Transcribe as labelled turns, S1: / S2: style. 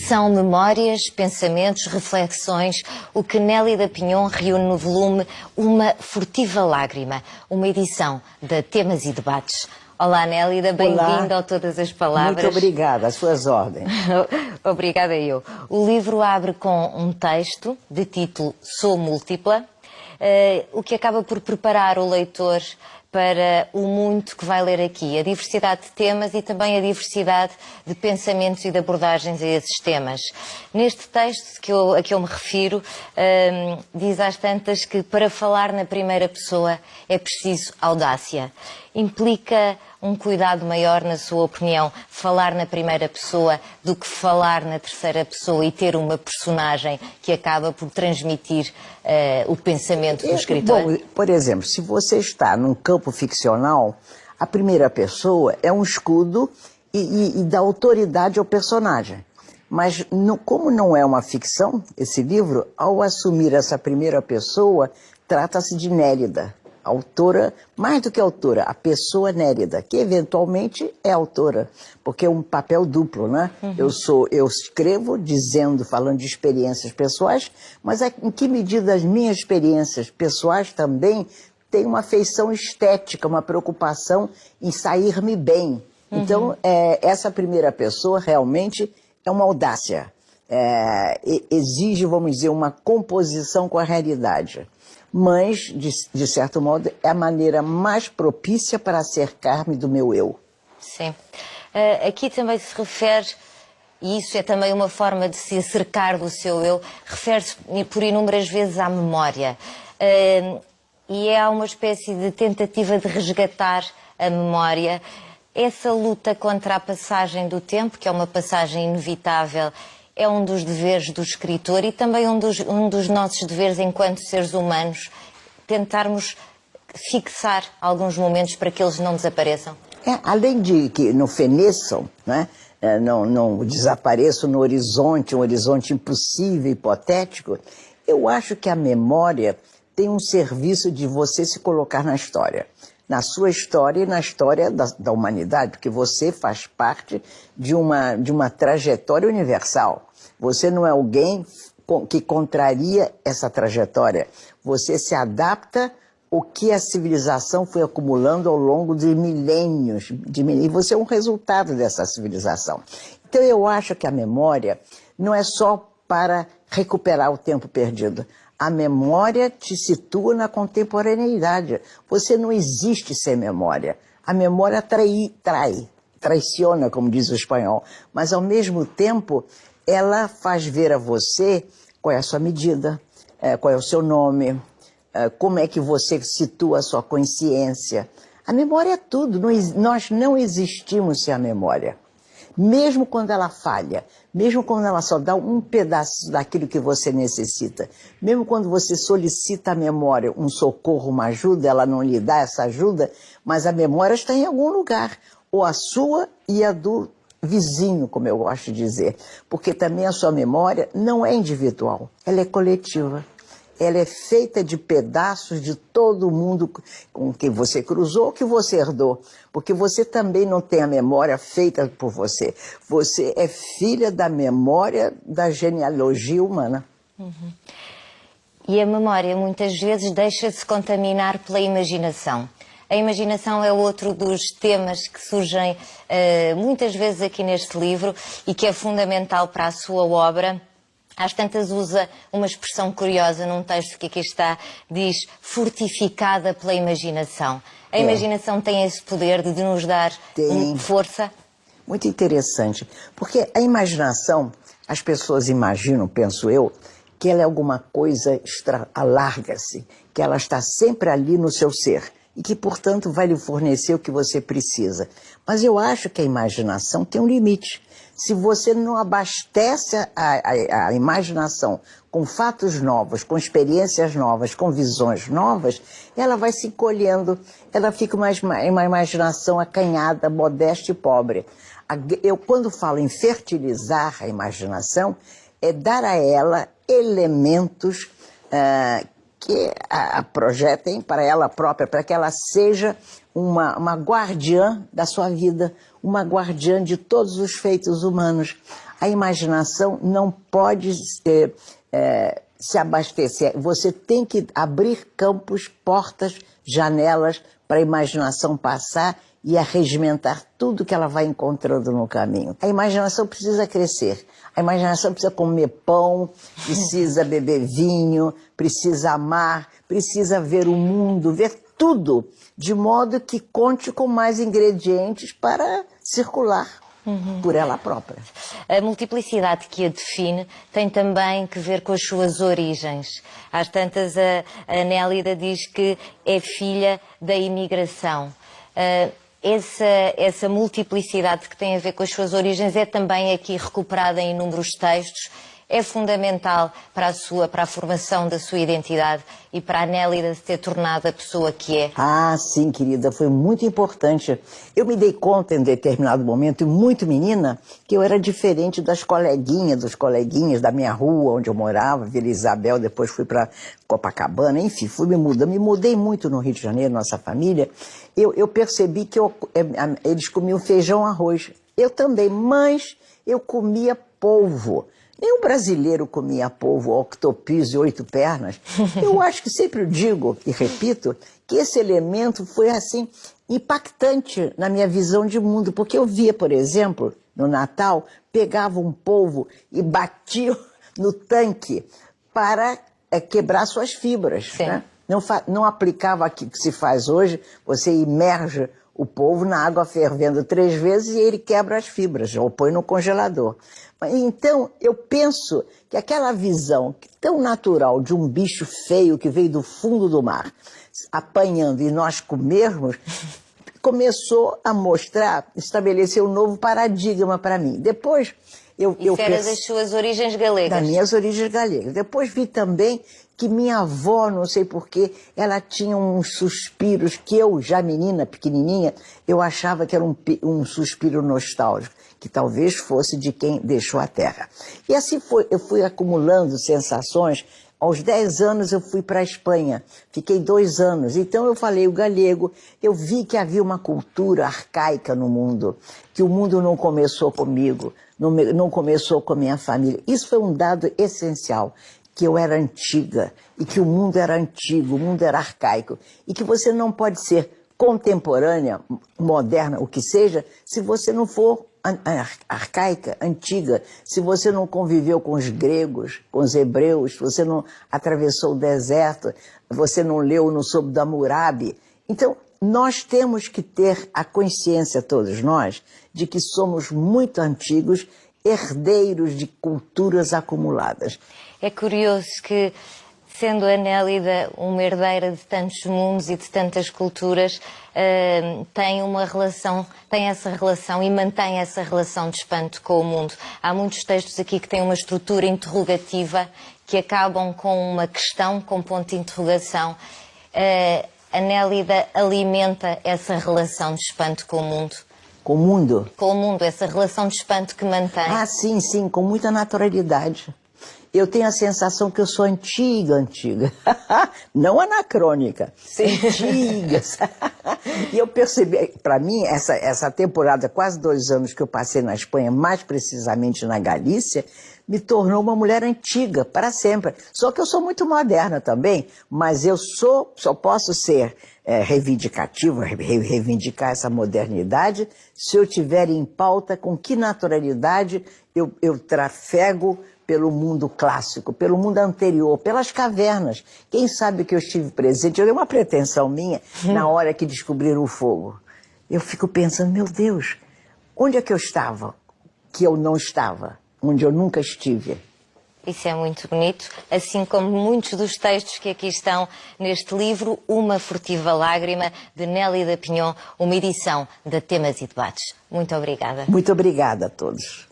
S1: São memórias, pensamentos, reflexões, o que Nélida Pinhon reúne no volume Uma Furtiva Lágrima, uma edição da Temas e Debates. Olá, Nélida, bem-vinda a Todas as Palavras.
S2: Muito obrigada, às suas ordens.
S1: Obrigada eu. O livro abre com um texto de título Sou Múltipla, o que acaba por preparar o leitor para o muito que vai ler aqui, a diversidade de temas e também a diversidade de pensamentos e de abordagens a esses temas. Neste texto a que eu me refiro, diz às tantas que para falar na primeira pessoa é preciso audácia. Implica um cuidado maior, na sua opinião, falar na primeira pessoa do que falar na terceira pessoa e ter uma personagem que acaba por transmitir o pensamento do escritor?
S2: Bom, por exemplo, se você está num campo ficcional, a primeira pessoa é um escudo e dá autoridade ao personagem. Mas como não é uma ficção, esse livro, ao assumir essa primeira pessoa, trata-se de Nélida. Autora, mais do que autora, a pessoa Nélida, que eventualmente é autora, porque é um papel duplo, né? Uhum. Eu escrevo falando de experiências pessoais, mas em que medida as minhas experiências pessoais também têm uma feição estética, uma preocupação em sair-me bem. Uhum. Então, essa primeira pessoa realmente é uma audácia, exige, vamos dizer, uma composição com a realidade. Mas, de certo modo, é a maneira mais propícia para acercar-me do meu eu.
S1: Sim. Aqui também se refere, e isso é também uma forma de se acercar do seu eu, refere-se por inúmeras vezes à memória. E é uma espécie de tentativa de resgatar a memória. Essa luta contra a passagem do tempo, que é uma passagem inevitável, é um dos deveres do escritor e também um dos nossos deveres enquanto seres humanos, tentarmos fixar alguns momentos para que eles não desapareçam.
S2: Além de que não feneçam, né? Não desapareçam no horizonte, um horizonte impossível, hipotético, eu acho que a memória tem um serviço de você se colocar na história. Na sua história e na história da humanidade, porque você faz parte de uma trajetória universal. Você não é alguém que contraria essa trajetória. Você se adapta ao que a civilização foi acumulando ao longo de milênios. E você é um resultado dessa civilização. Então eu acho que a memória não é só para recuperar o tempo perdido. A memória te situa na contemporaneidade. Você não existe sem memória. A memória traiciona, como diz o espanhol. Mas, ao mesmo tempo, ela faz ver a você qual é a sua medida, qual é o seu nome, como é que você situa a sua consciência. A memória é tudo. Nós não existimos sem a memória. Mesmo quando ela falha, mesmo quando ela só dá um pedaço daquilo que você necessita, mesmo quando você solicita à memória um socorro, uma ajuda, ela não lhe dá essa ajuda, mas a memória está em algum lugar, ou a sua e a do vizinho, como eu gosto de dizer, porque também a sua memória não é individual, ela é coletiva. Ela é feita de pedaços de todo mundo com quem você cruzou, que você herdou. Porque você também não tem a memória feita por você. Você é filha da memória da genealogia humana.
S1: Uhum. E a memória muitas vezes deixa-se contaminar pela imaginação. A imaginação é outro dos temas que surgem muitas vezes aqui neste livro e que é fundamental para a sua obra. Às tantas usa uma expressão curiosa num texto que aqui está, diz fortificada pela imaginação. A imaginação tem esse poder de nos dar força?
S2: Muito interessante, porque a imaginação, as pessoas imaginam, penso eu, que ela é alguma coisa alarga-se, que ela está sempre ali no seu ser e que, portanto, vai lhe fornecer o que você precisa. Mas eu acho que a imaginação tem um limite. Se você não abastece a imaginação com fatos novos, com experiências novas, com visões novas, ela vai se encolhendo, ela fica uma imaginação acanhada, modesta e pobre. Eu, quando falo em fertilizar a imaginação, é dar a ela elementos que a projetem para ela própria, para que ela seja uma guardiã da sua vida, uma guardiã de todos os feitos humanos. A imaginação não pode se abastecer. Você tem que abrir campos, portas, janelas para a imaginação passar e arregimentar tudo que ela vai encontrando no caminho. A imaginação precisa crescer. A imaginação precisa comer pão, precisa beber vinho, precisa amar, precisa ver o mundo, ver tudo, de modo que conte com mais ingredientes para circular por ela própria.
S1: A multiplicidade que a define tem também que ver com as suas origens. Às tantas, a Nélida diz que é filha da imigração. Essa multiplicidade que tem a ver com as suas origens é também aqui recuperada em inúmeros textos. É fundamental para a formação da sua identidade e para a Nélida se ter tornado a pessoa que é.
S2: Ah, sim, querida, foi muito importante. Eu me dei conta em determinado momento, e muito menina, que eu era diferente das coleguinhas, dos coleguinhas da minha rua, onde eu morava, Vila Isabel, depois fui para Copacabana, enfim, me mudei muito no Rio de Janeiro, nossa família. Eu percebi que eles comiam feijão, arroz. Eu também, mas eu comia polvo. Nem o brasileiro comia polvo, octopus e 8 pernas. Eu acho que sempre eu digo e repito que esse elemento foi assim impactante na minha visão de mundo, porque eu via, por exemplo, no Natal, pegava um polvo e batia no tanque para quebrar suas fibras. Né? Não aplicava aquilo que se faz hoje, você imerge o polvo na água fervendo 3 vezes e ele quebra as fibras, ou põe no congelador. Então, eu penso que aquela visão tão natural de um bicho feio que veio do fundo do mar, apanhando e nós comermos, começou a estabelecer um novo paradigma para mim. Depois,
S1: Isso era das suas origens galegas.
S2: Das minhas origens galegas. Depois vi também que minha avó, não sei porquê, ela tinha uns suspiros que eu, já menina, pequenininha, eu achava que era um suspiro nostálgico, que talvez fosse de quem deixou a terra. E assim foi, eu fui acumulando sensações. Aos 10 anos eu fui para a Espanha, fiquei 2 anos, então eu falei o galego, eu vi que havia uma cultura arcaica no mundo, que o mundo não começou comigo, não começou com a minha família. Isso foi um dado essencial, que eu era antiga, e que o mundo era antigo, o mundo era arcaico, e que você não pode ser contemporânea, moderna, o que seja, se você não for arcaica, antiga, se você não conviveu com os gregos, com os hebreus, se você não atravessou o deserto, você não leu no Sob da Hammurabi. Então, nós temos que ter a consciência, todos nós, de que somos muito antigos, herdeiros de culturas acumuladas.
S1: É curioso que, sendo a Nélida uma herdeira de tantos mundos e de tantas culturas, tem essa relação e mantém essa relação de espanto com o mundo. Há muitos textos aqui que têm uma estrutura interrogativa, que acabam com uma questão, com ponto de interrogação. A Nélida alimenta essa relação de espanto com o mundo.
S2: Com o mundo?
S1: Com o mundo, essa relação de espanto que mantém.
S2: Ah, sim, sim, com muita naturalidade. Eu tenho a sensação que eu sou antiga. Não anacrônica, antiga. E eu percebi, para mim, essa temporada, quase 2 anos que eu passei na Espanha, mais precisamente na Galícia, me tornou uma mulher antiga, para sempre. Só que eu sou muito moderna também, mas eu só posso ser reivindicativa, reivindicar essa modernidade, se eu tiver em pauta com que naturalidade eu trafego pelo mundo clássico, pelo mundo anterior, pelas cavernas. Quem sabe que eu estive presente, eu dei uma pretensão minha na hora que descobriram o fogo. Eu fico pensando, meu Deus, onde é que eu estava que eu não estava, onde eu nunca estive?
S1: Isso é muito bonito, assim como muitos dos textos que aqui estão neste livro, Uma Furtiva Lágrima, de Nélida Pinhon, uma edição da Temas e Debates. Muito obrigada.
S2: Muito obrigada a todos.